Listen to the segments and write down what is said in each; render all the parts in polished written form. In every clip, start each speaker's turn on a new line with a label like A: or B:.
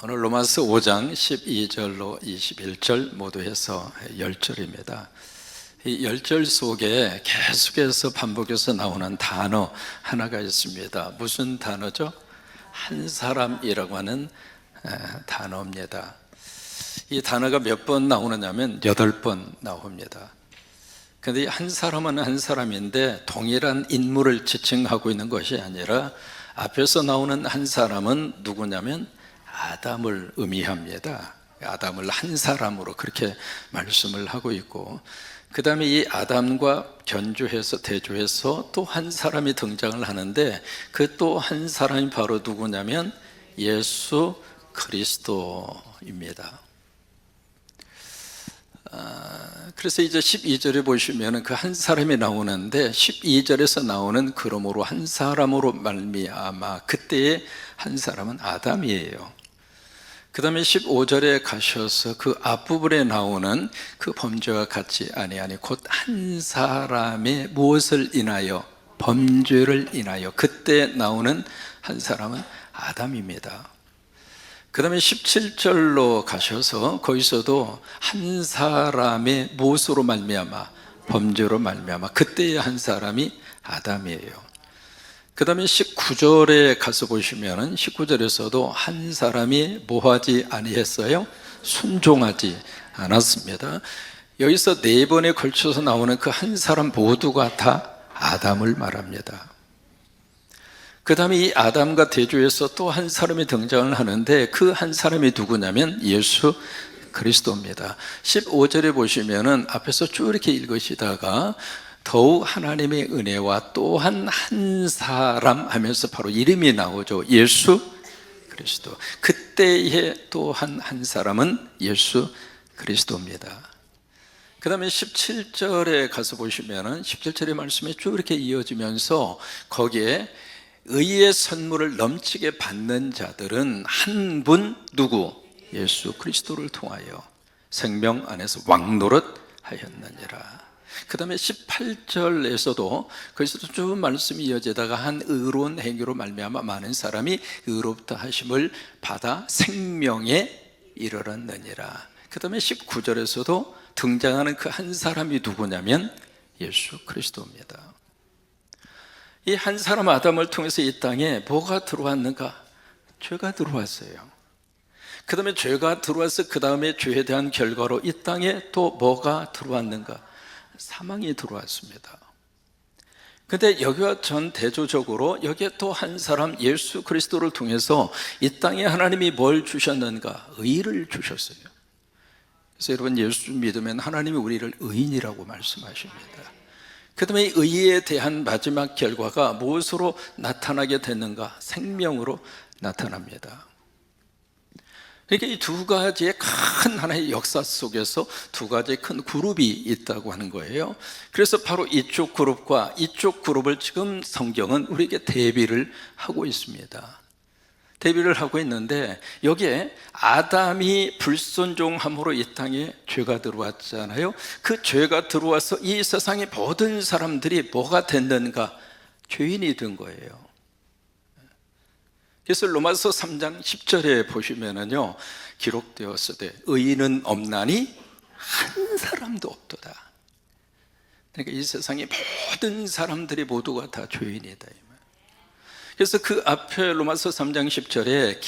A: 오늘 로마서 5장 12절로 21절 모두 해서 10절입니다. 이 10절 속에 계속해서 반복해서 나오는 단어 하나가 있습니다. 무슨 단어죠? 한 사람이라고 하는 단어입니다. 이 단어가 몇 번 나오느냐면 8번 나옵니다. 그런데 한 사람은 한 사람인데 동일한 인물을 지칭하고 있는 것이 아니라 앞에서 나오는 한 사람은 누구냐면 아담을 의미합니다. 아담을 한 사람으로 그렇게 말씀을 하고 있고, 그 다음에 이 아담과 견주해서 대조해서 또 한 사람이 등장을 하는데, 그 또 한 사람이 바로 누구냐면 예수 그리스도입니다. 그래서 이제 12절에 보시면 그 한 사람이 나오는데, 12절에서 나오는 그러므로 한 사람으로 말미암아, 그때의 한 사람은 아담이에요. 그 다음에 15절에 가셔서 그 앞부분에 나오는 그 범죄와 같지 아니하니 곧 한 사람의 무엇을 인하여? 범죄를 인하여. 그때 나오는 한 사람은 아담입니다. 그 다음에 17절로 가셔서 거기서도 한 사람의 무엇으로 말미암아? 범죄로 말미암아. 그때의 한 사람이 아담이에요. 그 다음에 19절에 가서 보시면 19절에서도 한 사람이 뭐하지 아니했어요? 순종하지 않았습니다. 여기서 4번에 걸쳐서 나오는 그 한 사람 모두가 다 아담을 말합니다. 그 다음에 이 아담과 대조해서 또 한 사람이 등장을 하는데, 그 한 사람이 누구냐면 예수 그리스도입니다. 15절에 보시면 앞에서 쭉 이렇게 읽으시다가 더욱 하나님의 은혜와 또한 한 사람 하면서 바로 이름이 나오죠. 예수 그리스도. 그때의 또한 한 사람은 예수 그리스도입니다. 그 다음에 17절에 가서 보시면 17절의 말씀이 쭉 이렇게 이어지면서 거기에 의의 선물을 넘치게 받는 자들은 한 분 누구? 예수 그리스도를 통하여 생명 안에서 왕노릇 하였느니라. 그 다음에 18절에서도 거기서도 쭉 말씀이 이어지다가 한 의로운 행위로 말미암아 많은 사람이 의롭다 하심을 받아 생명에 이르렀느니라. 그 다음에 19절에서도 등장하는 그 한 사람이 누구냐면 예수 그리스도입니다. 이 한 사람 아담을 통해서 이 땅에 뭐가 들어왔는가? 죄가 들어왔어요. 그 다음에 죄가 들어와서 그 다음에 죄에 대한 결과로 이 땅에 또 뭐가 들어왔는가? 사망이 들어왔습니다. 그런데 여기와 전 대조적으로 여기에 또 한 사람 예수 그리스도를 통해서 이 땅에 하나님이 뭘 주셨는가? 의를 주셨어요. 그래서 여러분, 예수 믿으면 하나님이 우리를 의인이라고 말씀하십니다. 그 다음에 의에 대한 마지막 결과가 무엇으로 나타나게 됐는가? 생명으로 나타납니다. 그러니까 이 두 가지의 큰 하나의 역사 속에서 두 가지의 큰 그룹이 있다고 하는 거예요. 그래서 바로 이쪽 그룹과 이쪽 그룹을 지금 성경은 우리에게 대비를 하고 있습니다. 대비를 하고 있는데, 여기에 아담이 불순종함으로 이 땅에 죄가 들어왔잖아요. 그 죄가 들어와서 이 세상의 모든 사람들이 뭐가 됐는가? 죄인이 된 거예요. 그래서 로마서 3장 10절에 보시면은요, 기록되었으되 의인은 없나니 한 사람도 없도다. 그러니까 이 세상의 모든 사람들이 모두가 다 죄인이다. 그래서 그 앞에 로마서 3장 10절에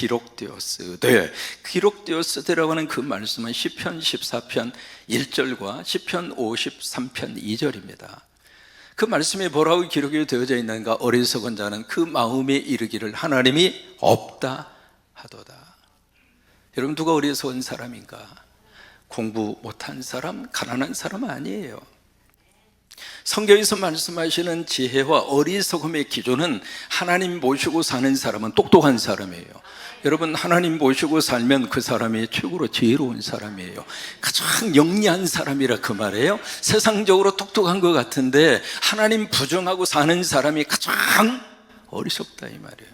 A: 기록되었으되라고 하는 그 말씀은 시편 14편 1절과 시편 53편 2절입니다. 그 말씀이 뭐라고 기록이 되어져 있는가? 어리석은 자는 그 마음에 이르기를 하나님이 없다 하도다. 여러분, 누가 어리석은 사람인가? 공부 못한 사람, 가난한 사람 아니에요. 성경에서 말씀하시는 지혜와 어리석음의 기준은 하나님 모시고 사는 사람은 똑똑한 사람이에요. 여러분, 하나님 모시고 살면 그 사람이 최고로 지혜로운 사람이에요. 가장 영리한 사람이라 그 말이에요. 세상적으로 똑똑한 것 같은데 하나님 부정하고 사는 사람이 가장 어리석다 이 말이에요.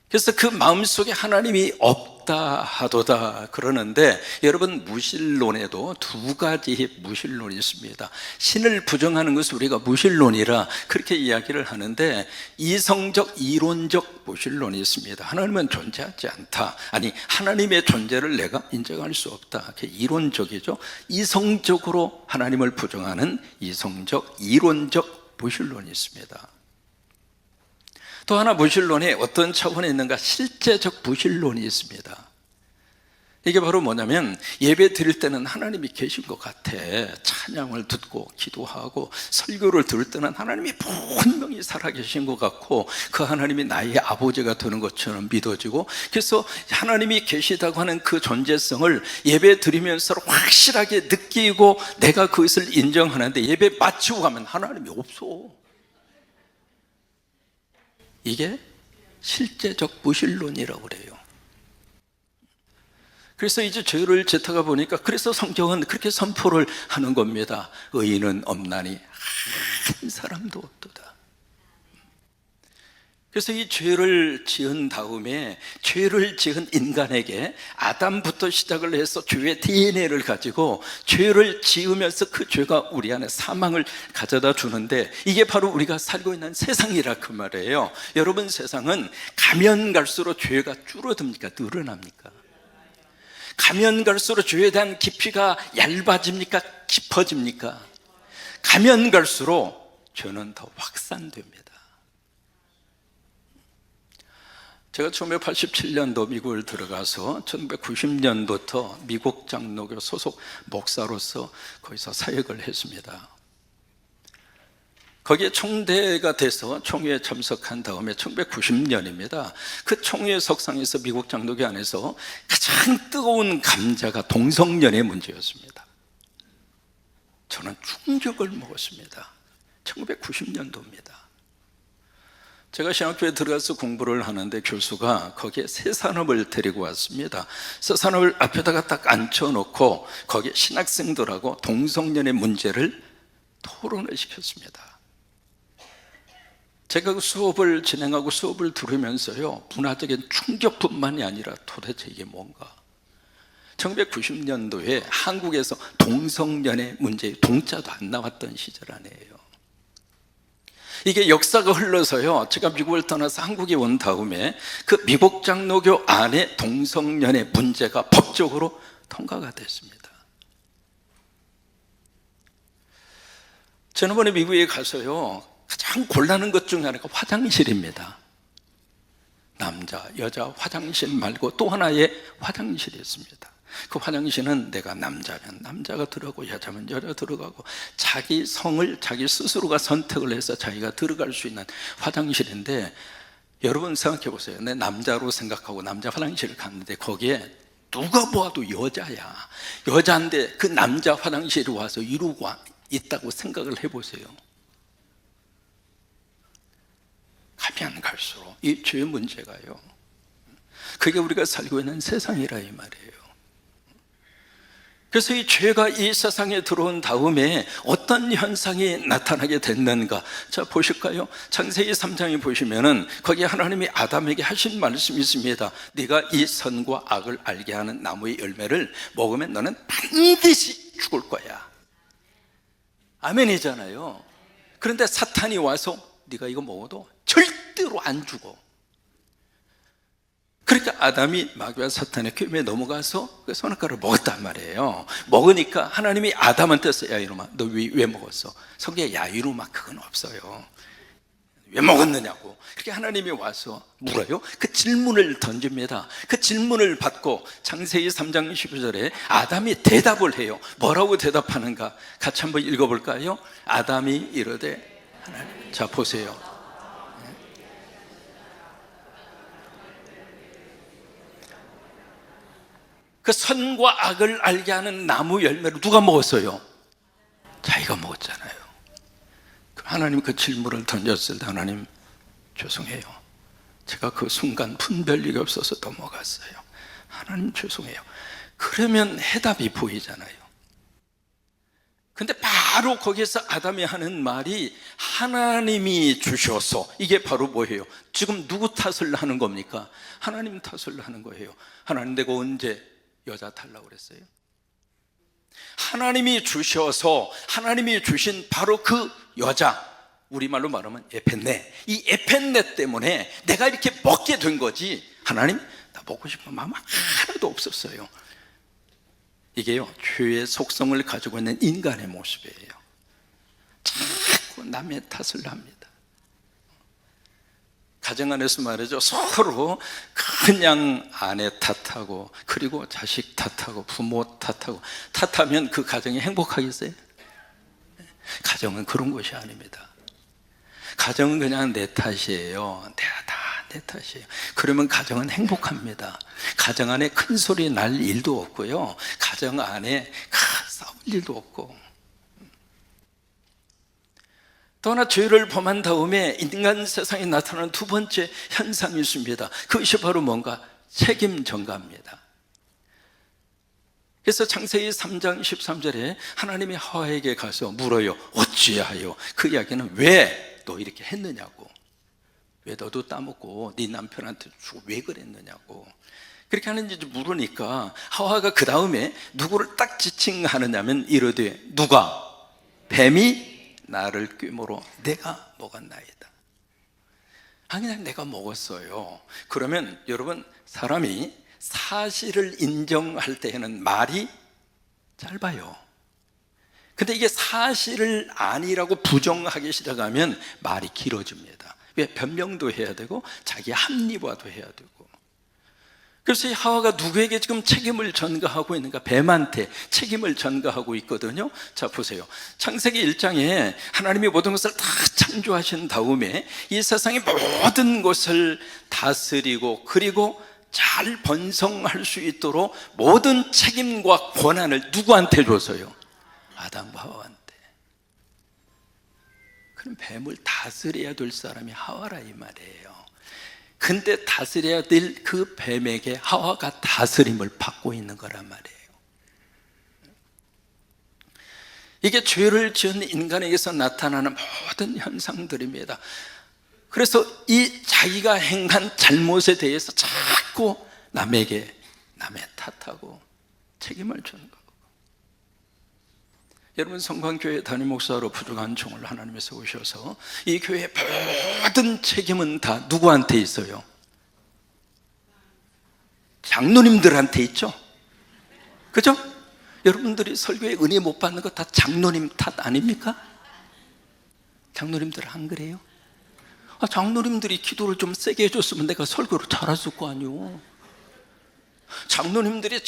A: 그래서 그 마음속에 하나님이 없다 하도다 그러는데, 여러분 무신론에도 두 가지의 무신론이 있습니다. 신을 부정하는 것을 우리가 무신론이라 그렇게 이야기를 하는데, 이성적 이론적 무신론이 있습니다. 하나님은 존재하지 않다, 아니 하나님의 존재를 내가 인정할 수 없다, 그게 이론적이죠. 이성적으로 하나님을 부정하는 이성적 이론적 무신론이 있습니다. 또 하나 무신론에 어떤 차원에 있는가, 실제적 무신론이 있습니다. 이게 바로 뭐냐면, 예배 드릴 때는 하나님이 계신 것 같아. 찬양을 듣고 기도하고 설교를 들을 때는 하나님이 분명히 살아계신 것 같고, 그 하나님이 나의 아버지가 되는 것처럼 믿어지고, 그래서 하나님이 계시다고 하는 그 존재성을 예배 드리면서 확실하게 느끼고 내가 그것을 인정하는데, 예배 마치고 가면 하나님이 없어. 이게 실제적 무신론이라고 그래요. 그래서 이제 죄를 짓다가 보니까, 그래서 성경은 그렇게 선포를 하는 겁니다. 의인은 없나니 한 사람도 없도다. 그래서 이 죄를 지은 다음에, 죄를 지은 인간에게 아담부터 시작을 해서 죄의 DNA를 가지고 죄를 지으면서 그 죄가 우리 안에 사망을 가져다 주는데, 이게 바로 우리가 살고 있는 세상이라 그 말이에요. 여러분, 세상은 가면 갈수록 죄가 줄어듭니까? 늘어납니까? 가면 갈수록 죄에 대한 깊이가 얇아집니까? 깊어집니까? 가면 갈수록 죄는 더 확산됩니다. 제가 1987년도 미국을 들어가서 1990년부터 미국 장로교 소속 목사로서 거기서 사역을 했습니다. 거기에 총대가 돼서 총회에 참석한 다음에 1990년입니다. 그 총회 석상에서 미국 장로교 안에서 가장 뜨거운 감자가 동성연애 문제였습니다. 저는 충격을 먹었습니다. 1990년도입니다. 제가 신학교에 들어가서 공부를 하는데, 교수가 거기에 새 산업을 데리고 왔습니다. 새 산업을 앞에다가 딱 앉혀놓고 거기에 신학생들하고 동성연애 문제를 토론을 시켰습니다. 제가 그 수업을 진행하고 수업을 들으면서요, 문화적인 충격뿐만이 아니라 도대체 이게 뭔가, 1990년도에 한국에서 동성연애 문제 동자도 안 나왔던 시절 아니에요. 이게 역사가 흘러서요, 제가 미국을 떠나서 한국에 온 다음에 그 미국 장로교 안에 동성연애 문제가 법적으로 통과가 됐습니다. 지난번에 미국에 가서요, 가장 곤란한 것 중에 하나가 화장실입니다. 남자, 여자 화장실 말고 또 하나의 화장실이 있습니다. 그 화장실은 내가 남자면 남자가 들어가고 여자면 여자 들어가고, 자기 성을 자기 스스로가 선택을 해서 자기가 들어갈 수 있는 화장실인데, 여러분 생각해 보세요. 내 남자로 생각하고 남자 화장실을 갔는데 거기에 누가 보아도 여자야. 여자인데 그 남자 화장실에 와서 이러고 있다고 생각을 해보세요. 가면 갈수록 이 죄 문제가요, 그게 우리가 살고 있는 세상이라 이 말이에요. 그래서 이 죄가 이 세상에 들어온 다음에 어떤 현상이 나타나게 됐는가? 자, 보실까요? 창세기 3장에 보시면은 거기에 하나님이 아담에게 하신 말씀이 있습니다. 네가 이 선과 악을 알게 하는 나무의 열매를 먹으면 너는 반드시 죽을 거야. 아멘이잖아요. 그런데 사탄이 와서 네가 이거 먹어도 절대로 안 죽어. 그러니까 아담이 마귀와 사탄의 꾀임에 넘어가서 그 선악과를 먹었단 말이에요. 먹으니까 하나님이 아담한테 야 이놈아, 너 왜 먹었어? 성경에 야 이놈아 그건 없어요. 왜 먹었느냐고. 그렇게 하나님이 와서 물어요. 그 질문을 던집니다. 그 질문을 받고 창세기 3장 12절에 아담이 대답을 해요. 뭐라고 대답하는가? 같이 한번 읽어볼까요? 아담이 이르되 하나님, 자 보세요. 그 선과 악을 알게 하는 나무 열매를 누가 먹었어요? 자기가 먹었잖아요. 하나님 그 질문을 던졌을 때 하나님 죄송해요. 제가 그 순간 분별력이 없어서 넘어갔어요. 하나님 죄송해요. 그러면 해답이 보이잖아요. 근데 바로 거기에서 아담이 하는 말이 하나님이 주셔서, 이게 바로 뭐예요? 지금 누구 탓을 하는 겁니까? 하나님 탓을 하는 거예요. 하나님, 내가 언제 여자 달라고 그랬어요? 하나님이 주셔서, 하나님이 주신 바로 그 여자, 우리말로 말하면 에펜네, 이 에펜네 때문에 내가 이렇게 먹게 된 거지, 하나님 나 먹고 싶은 마음 하나도 없었어요. 이게요, 죄의 속성을 가지고 있는 인간의 모습이에요. 자꾸 남의 탓을 합니다. 가정 안에서 말이죠, 서로 그냥 아내 탓하고, 그리고 자식 탓하고, 부모 탓하면 그 가정이 행복하겠어요? 가정은 그런 것이 아닙니다. 가정은 그냥 내 탓이에요. 내 탓이에요. 그러면 가정은 행복합니다. 가정 안에 큰 소리 날 일도 없고요, 가정 안에 싸울 일도 없고. 또 하나, 죄를 범한 다음에 인간 세상에 나타나는 두 번째 현상이 있습니다. 그것이 바로 뭔가? 책임 전가입니다. 그래서 창세기 3장 13절에 하나님이 하와에게 가서 물어요. 어찌하여? 그 이야기는 왜 너 이렇게 했느냐고, 왜 너도 따먹고 네 남편한테 주고 왜 그랬느냐고 그렇게 하는지 물으니까, 하와가 그 다음에 누구를 딱 지칭하느냐면 이르되, 누가? 뱀이 나를 꾀모로 내가 먹었나이다. 그냥 내가 먹었어요. 그러면 여러분, 사람이 사실을 인정할 때에는 말이 짧아요. 근데 이게 사실을 아니라고 부정하기 시작하면 말이 길어집니다. 왜? 변명도 해야 되고 자기 합리화도 해야 되고. 그래서 이 하와가 누구에게 지금 책임을 전가하고 있는가? 뱀한테 책임을 전가하고 있거든요. 자, 보세요. 창세기 1장에 하나님이 모든 것을 다 창조하신 다음에 이 세상의 모든 것을 다스리고, 그리고 잘 번성할 수 있도록 모든 책임과 권한을 누구한테 줬어요? 아담과 하와한테. 그럼 뱀을 다스려야 될 사람이 하와라 이 말이에요. 근데 다스려야 될 그 뱀에게 하와가 다스림을 받고 있는 거란 말이에요. 이게 죄를 지은 인간에게서 나타나는 모든 현상들입니다. 그래서 이 자기가 행한 잘못에 대해서 자꾸 남의 탓하고 책임을 주는 거예요. 여러분, 성광교회 담임 목사로 부족한 종을 하나님이 세우셔서 이 교회의 모든 책임은 다 누구한테 있어요? 장로님들한테 있죠? 그죠? 여러분들이 설교에 은혜 못 받는 거 다 장로님 탓 아닙니까? 장로님들 안 그래요? 장로님들이 기도를 좀 세게 해줬으면 내가 설교를 잘했을 거 아니요. 장로님들이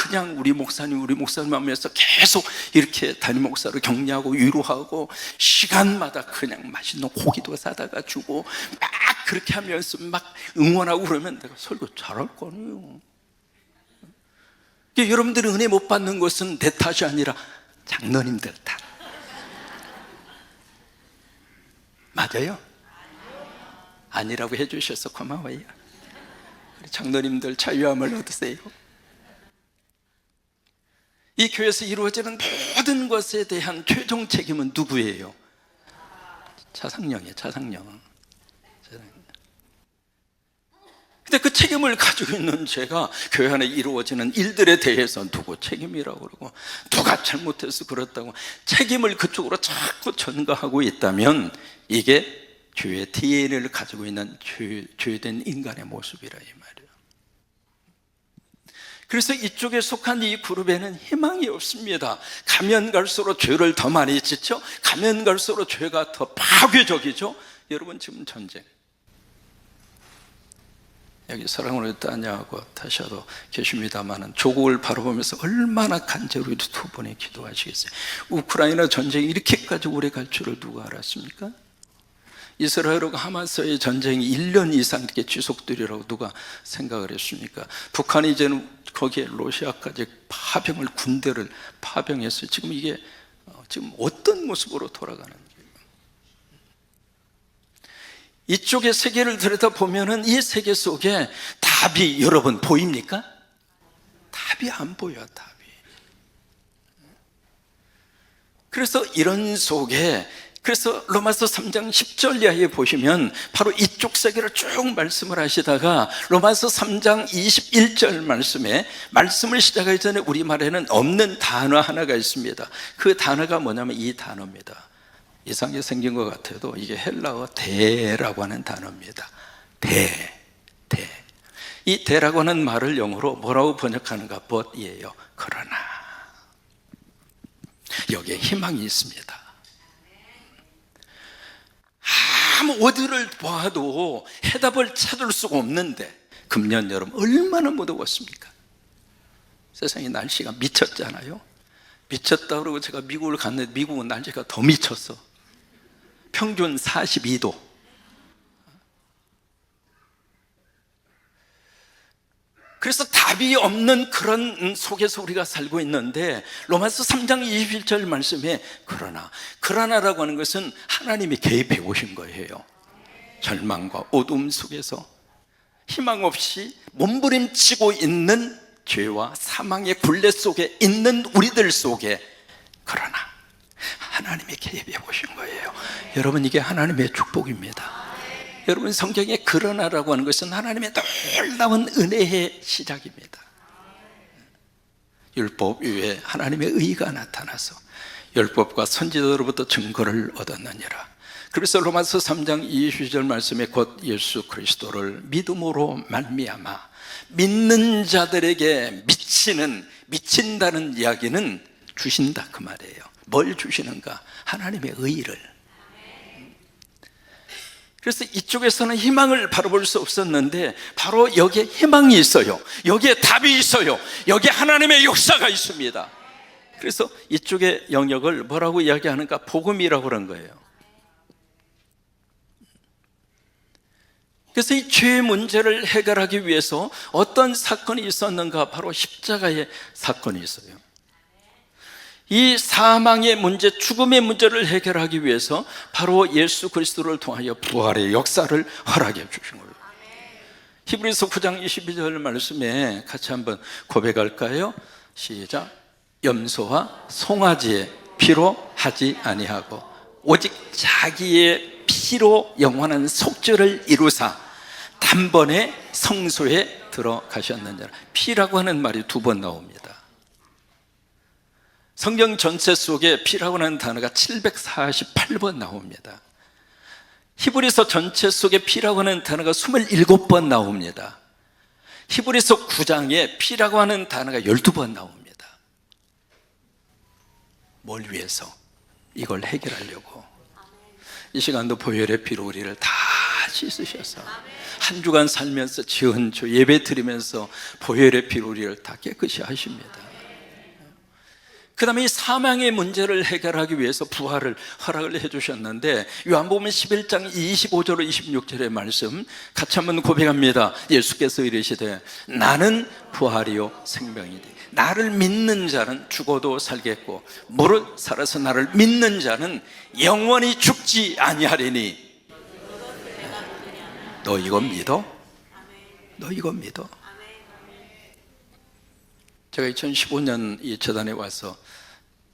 A: 그냥 우리 목사님 하면서 계속 이렇게 담임 목사를 격려하고 위로하고, 시간마다 그냥 맛있는 고기도 사다가 주고 막 그렇게 하면서 막 응원하고 그러면 내가 설교 잘할 거 아니에요. 여러분들이 은혜 못 받는 것은 내 탓이 아니라 장로님들 탓. 맞아요? 아니라고 해주셔서 고마워요. 장로님들 자유함을 얻으세요. 이 교회에서 이루어지는 모든 것에 대한 최종 책임은 누구예요? 차상령이에요. 차상령. 근데 그 책임을 가지고 있는 제가 교회 안에 이루어지는 일들에 대해서 누구 책임이라고 그러고, 누가 잘못해서 그렇다고 책임을 그쪽으로 자꾸 전가하고 있다면 이게 죄의 DNA를 가지고 있는 죄된 인간의 모습이라 이 말이에요. 그래서 이쪽에 속한 이 그룹에는 희망이 없습니다. 가면 갈수록 죄를 더 많이 짓죠. 가면 갈수록 죄가 더 파괴적이죠. 여러분, 지금 전쟁, 여기 사랑으로 따냐고 다시아도 계십니다만 조국을 바라보면서 얼마나 간절히 두 번에 기도하시겠어요? 우크라이나 전쟁이 이렇게까지 오래 갈 줄을 누가 알았습니까? 이스라엘과 하마스의 전쟁이 1년 이상 이렇게 지속되리라고 누가 생각을 했습니까? 북한이 이제는 거기에 러시아까지 군대를 파병했어요. 지금 이게 지금 어떤 모습으로 돌아가는지. 이쪽의 세계를 들여다보면은 이 세계 속에 답이 여러분 보입니까? 답이 안 보여요. 답이. 그래서 이런 속에, 그래서 로마서 3장 10절 이하에 보시면 바로 이쪽 세계를 쭉 말씀을 하시다가 로마서 3장 21절 말씀에 말씀을 시작하기 전에 우리말에는 없는 단어 하나가 있습니다. 그 단어가 뭐냐면 이 단어입니다. 이상하게 생긴 것 같아도 이게 헬라어 대라고 하는 단어입니다. 대. 이 대라고 하는 말을 영어로 뭐라고 번역하는가? but이에요. 그러나 여기에 희망이 있습니다. 아무 어디를 봐도 해답을 찾을 수가 없는데 금년 여름 얼마나 무더웠습니까? 세상에 날씨가 미쳤잖아요. 미쳤다 그러고 제가 미국을 갔는데 미국은 날씨가 더 미쳤어. 평균 42도. 그래서 답이 없는 그런 속에서 우리가 살고 있는데 로마서 3장 21절 말씀에 그러나라고 하는 것은 하나님이 개입해 오신 거예요. 절망과 어둠 속에서 희망 없이 몸부림치고 있는 죄와 사망의 굴레 속에 있는 우리들 속에 그러나 하나님이 개입해 오신 거예요. 여러분, 이게 하나님의 축복입니다. 여러분, 성경에 그러나라고 하는 것은 하나님의 놀라운 은혜의 시작입니다. 율법 위에 하나님의 의가 나타나서 율법과 선지자로부터 증거를 얻었느니라. 그래서 로마서 3장 20절 말씀에 곧 예수 그리스도를 믿음으로 말미암아 믿는 자들에게 미친다는 이야기는 주신다 그 말이에요. 뭘 주시는가? 하나님의 의를. 그래서 이쪽에서는 희망을 바라볼 수 없었는데 바로 여기에 희망이 있어요. 여기에 답이 있어요. 여기에 하나님의 역사가 있습니다. 그래서 이쪽의 영역을 뭐라고 이야기하는가? 복음이라고 그런 거예요. 그래서 이 죄의 문제를 해결하기 위해서 어떤 사건이 있었는가? 바로 십자가의 사건이 있어요. 이 사망의 문제, 죽음의 문제를 해결하기 위해서 바로 예수 그리스도를 통하여 부활의 역사를 허락해 주신 거예요. 히브리서 9장 22절 말씀에 같이 한번 고백할까요? 시작. 염소와 송아지의 피로 하지 아니하고 오직 자기의 피로 영원한 속죄를 이루사 단번에 성소에 들어가셨느니라. 피라고 하는 말이 2번 나옵니다. 성경 전체 속에 피라고 하는 단어가 748번 나옵니다. 히브리서 전체 속에 피라고 하는 단어가 27번 나옵니다. 히브리서 9장에 피라고 하는 단어가 12번 나옵니다. 뭘 위해서? 이걸 해결하려고. 이 시간도 보혈의 피로 우리를 다 씻으셔서 한 주간 살면서 지은 주 예배 드리면서 보혈의 피로 우리를 다 깨끗이 하십니다. 그 다음에 이 사망의 문제를 해결하기 위해서 부활을 허락을 해주셨는데 요한복음 11장 25절 26절의 말씀 같이 한번 고백합니다. 예수께서 이르시되 나는 부활이요 생명이니 나를 믿는 자는 죽어도 살겠고 무릇 살아서 나를 믿는 자는 영원히 죽지 아니하리니. 너 이거 믿어? 너 이거 믿어? 제가 2015년 이 재단에 와서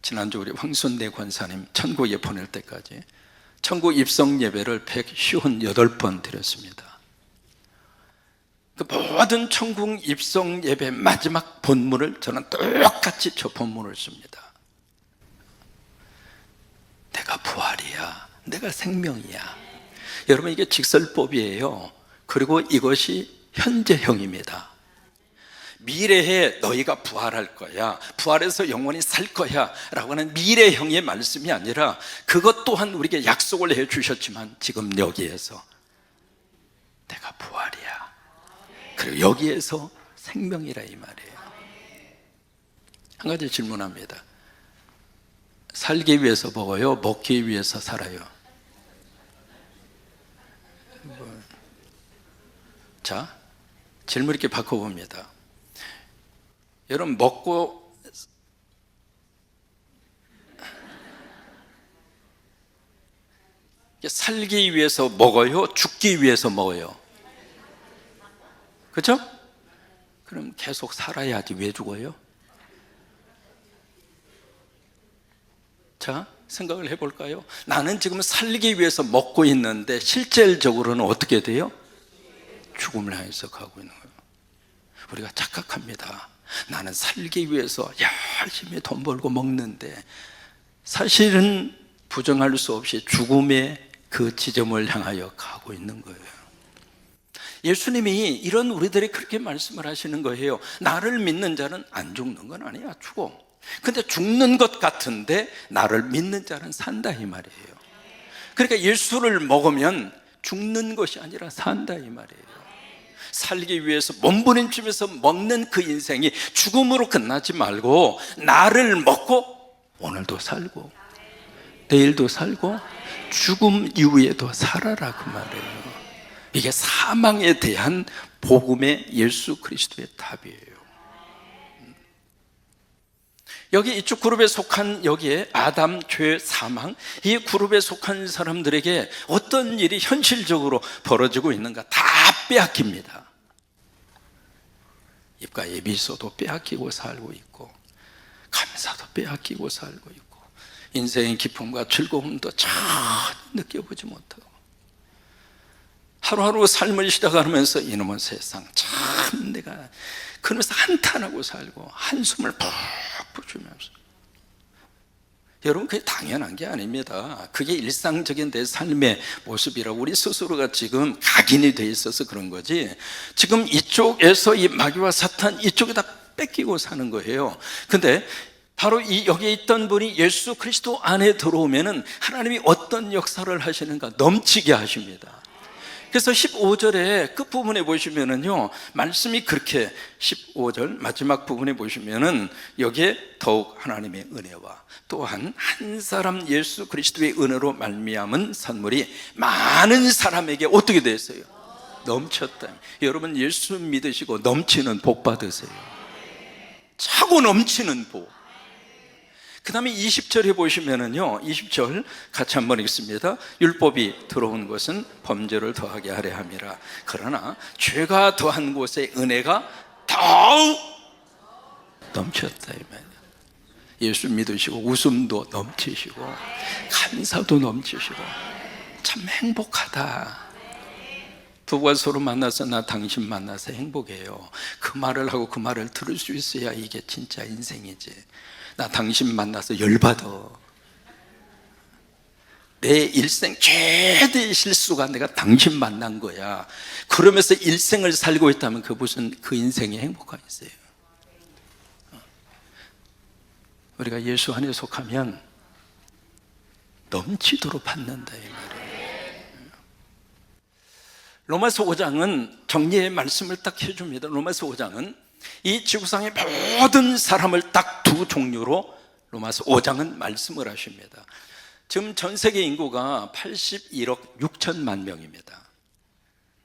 A: 지난주 우리 황순대 권사님 천국에 보낼 때까지 천국 입성 예배를 158번 드렸습니다. 그 모든 천국 입성 예배 마지막 본문을 저는 똑같이 저 본문을 씁니다. 내가 부활이야. 내가 생명이야. 여러분, 이게 직설법이에요. 그리고 이것이 현재형입니다. 미래에 너희가 부활할 거야, 부활해서 영원히 살 거야 라고 하는 미래형의 말씀이 아니라 그것 또한 우리에게 약속을 해 주셨지만 지금 여기에서 내가 부활이야, 그리고 여기에서 생명이라 이 말이에요. 한 가지 질문합니다. 살기 위해서 먹어요? 먹기 위해서 살아요? 자, 질문 이렇게 바꿔봅니다. 여러분, 먹고 살기 위해서 먹어요? 죽기 위해서 먹어요? 그렇죠? 그럼 계속 살아야지 왜 죽어요? 자, 생각을 해볼까요? 나는 지금 살기 위해서 먹고 있는데 실질적으로는 어떻게 돼요? 죽음을 향해서 가고 있는 거예요. 우리가 착각합니다. 나는 살기 위해서 열심히 돈 벌고 먹는데 사실은 부정할 수 없이 죽음의 그 지점을 향하여 가고 있는 거예요. 예수님이 이런 우리들이 그렇게 말씀을 하시는 거예요. 나를 믿는 자는 안 죽는 건 아니야, 죽어. 근데 죽는 것 같은데 나를 믿는 자는 산다 이 말이에요. 그러니까 예수를 먹으면 죽는 것이 아니라 산다 이 말이에요. 살기 위해서 몸부림치면서 먹는 그 인생이 죽음으로 끝나지 말고 나를 먹고 오늘도 살고 내일도 살고 죽음 이후에도 살아라 그 말이에요. 이게 사망에 대한 복음의 예수 그리스도의 답이에요. 여기 이쪽 그룹에 속한 여기에 아담, 죄, 사망, 이 그룹에 속한 사람들에게 어떤 일이 현실적으로 벌어지고 있는가? 다 빼앗깁니다. 입가에 미소도 빼앗기고 살고 있고 감사도 빼앗기고 살고 있고 인생의 기쁨과 즐거움도 전혀 느껴보지 못하고 하루하루 삶을 시작하면서 이놈의 세상 참 내가 그러면서 한탄하고 살고 한숨을 푹푹 쉬면서 여러분 그게 당연한 게 아닙니다. 그게 일상적인 내 삶의 모습이라고 우리 스스로가 지금 각인이 돼 있어서 그런 거지 지금 이쪽에서 이 마귀와 사탄 이쪽에다 뺏기고 사는 거예요. 근데 바로 이 여기에 있던 분이 예수 그리스도 안에 들어오면은 하나님이 어떤 역사를 하시는가 넘치게 하십니다. 그래서 15절의 끝부분에 보시면은요, 말씀이 그렇게 15절 마지막 부분에 보시면은 여기에 더욱 하나님의 은혜와 또한 한 사람 예수 그리스도의 은혜로 말미암은 선물이 많은 사람에게 어떻게 됐어요? 넘쳤다. 여러분 예수 믿으시고 넘치는 복 받으세요. 차고 넘치는 복. 그 다음에 20절에 보시면은요, 20절 같이 한번 읽습니다. 율법이 들어온 것은 범죄를 더하게 하려 함이라. 그러나 죄가 더한 곳에 은혜가 더욱 넘쳤다 이 말이에요. 예수 믿으시고 웃음도 넘치시고 감사도 넘치시고 참 행복하다. 부부가 서로 만나서 나 당신 만나서 행복해요. 그 말을 하고 그 말을 들을 수 있어야 이게 진짜 인생이지. 나 당신 만나서 열받아. 내 일생 최대의 실수가 내가 당신 만난 거야. 그러면서 일생을 살고 있다면 그 무슨 그 인생이 행복하겠어요? 우리가 예수 안에 속하면 넘치도록 받는다 이 말이에요. 로마서 5장은 정리의 말씀을 딱 해줍니다. 로마서 5장은 이 지구상의 모든 사람을 딱 두 종류로 로마서 5장은 말씀을 하십니다. 지금 전 세계 인구가 81억 6천만 명입니다.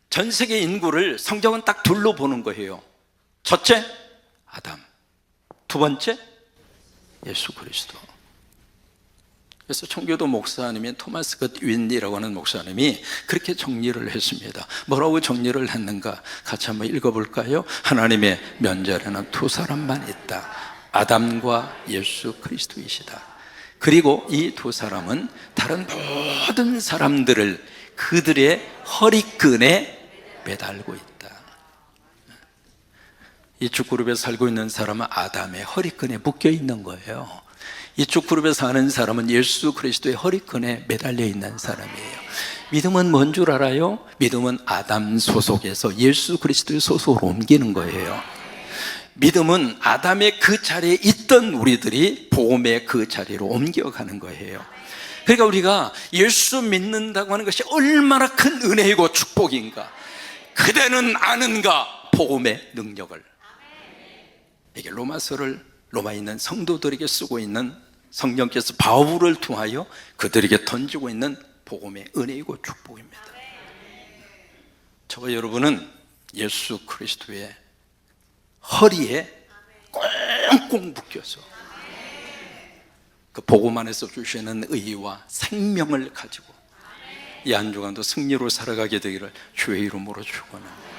A: 전 세계 인구를 성경은 딱 둘로 보는 거예요. 첫째 아담, 두 번째 예수 그리스도. 그래서 청교도 목사님인 토마스 것 윈리라고 하는 목사님이 그렇게 정리를 했습니다. 뭐라고 정리를 했는가 같이 한번 읽어볼까요? 하나님의 면전에는 두 사람만 있다. 아담과 예수 그리스도이시다. 그리고 이 두 사람은 다른 모든 사람들을 그들의 허리끈에 매달고 있다. 이쪽 그룹에 살고 있는 사람은 아담의 허리끈에 묶여 있는 거예요. 이쪽 그룹에 사는 사람은 예수 그리스도의 허리끈에 매달려 있는 사람이에요. 믿음은 뭔 줄 알아요? 믿음은 아담 소속에서 예수 그리스도의 소속으로 옮기는 거예요. 믿음은 아담의 그 자리에 있던 우리들이 복음의 그 자리로 옮겨가는 거예요. 그러니까 우리가 예수 믿는다고 하는 것이 얼마나 큰 은혜이고 축복인가. 그대는 아는가 복음의 능력을. 이게 로마서를 로마에 있는 성도들에게 쓰고 있는 성령께서 바울을 통하여 그들에게 던지고 있는 복음의 은혜이고 축복입니다. 저와 여러분은 예수 그리스도의 허리에 꽁꽁 묶여서 그 복음 안에서 주시는 의와 생명을 가지고 이 한 주간도 승리로 살아가게 되기를 주의 이름으로 축원합니다.